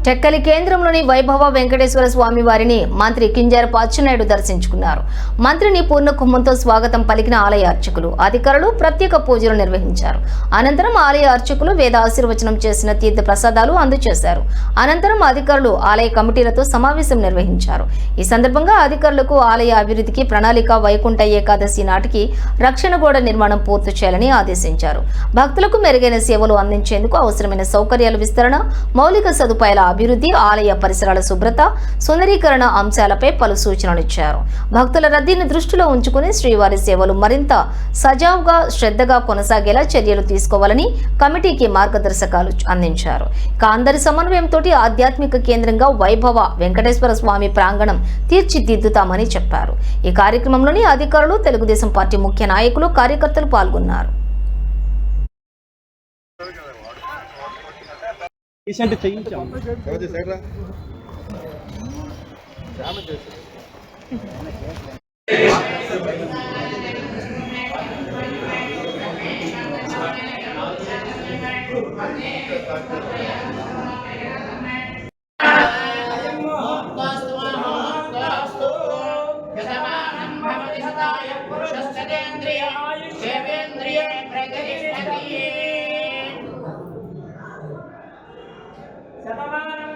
టెక్కలి కేంద్రంలోని వైభవ వెంకటేశ్వర స్వామి వారిని మంత్రి కింజరాపు అచ్చెన్నాయుడు దర్శించుకున్నారు. మంత్రిని పూర్ణ కుంభంతో స్వాగతం పలికిన ఆలయ అర్చకులు, అధికారులు ప్రత్యేక పూజలు నిర్వహించారు. అనంతరం ఆలయ అర్చకులు వేద ఆశీర్వచనం చేసిన తీర్థ ప్రసాదాలు అందజేశారు. అనంతరం అధికారులు ఆలయ కమిటీలతో సమావేశం నిర్వహించారు. ఈ సందర్భంగా అధికారులకు ఆలయ అభివృద్ధికి ప్రణాళిక, వైకుంఠ ఏకాదశి నాటికి రక్షణ గోడ నిర్మాణం పూర్తి చేయాలని ఆదేశించారు. భక్తులకు మెరుగైన సేవలు అందించేందుకు అవసరమైన సౌకర్యాల విస్తరణ, మౌలిక సదుపాయాల అభివృద్ధి, ఆలయ పరిసరాల శుభ్రత, సుందరీకరణ అంశాలపై పలు సూచనలు ఇచ్చారు. భక్తుల రద్దీని దృష్టిలో ఉంచుకుని శ్రీవారి సేవలు మరింత సజావుగా, శ్రద్ధగా కొనసాగేలా చర్యలు తీసుకోవాలని కమిటీకి మార్గదర్శకాలు అందించారు. ఇక అందరి సమన్వయంతో ఆధ్యాత్మిక కేంద్రంగా వైభవ వెంకటేశ్వర స్వామి ప్రాంగణం తీర్చిదిద్దుతామని చెప్పారు. ఈ కార్యక్రమంలోని అధికారులు, తెలుగుదేశం పార్టీ ముఖ్య నాయకులు, కార్యకర్తలు పాల్గొన్నారు.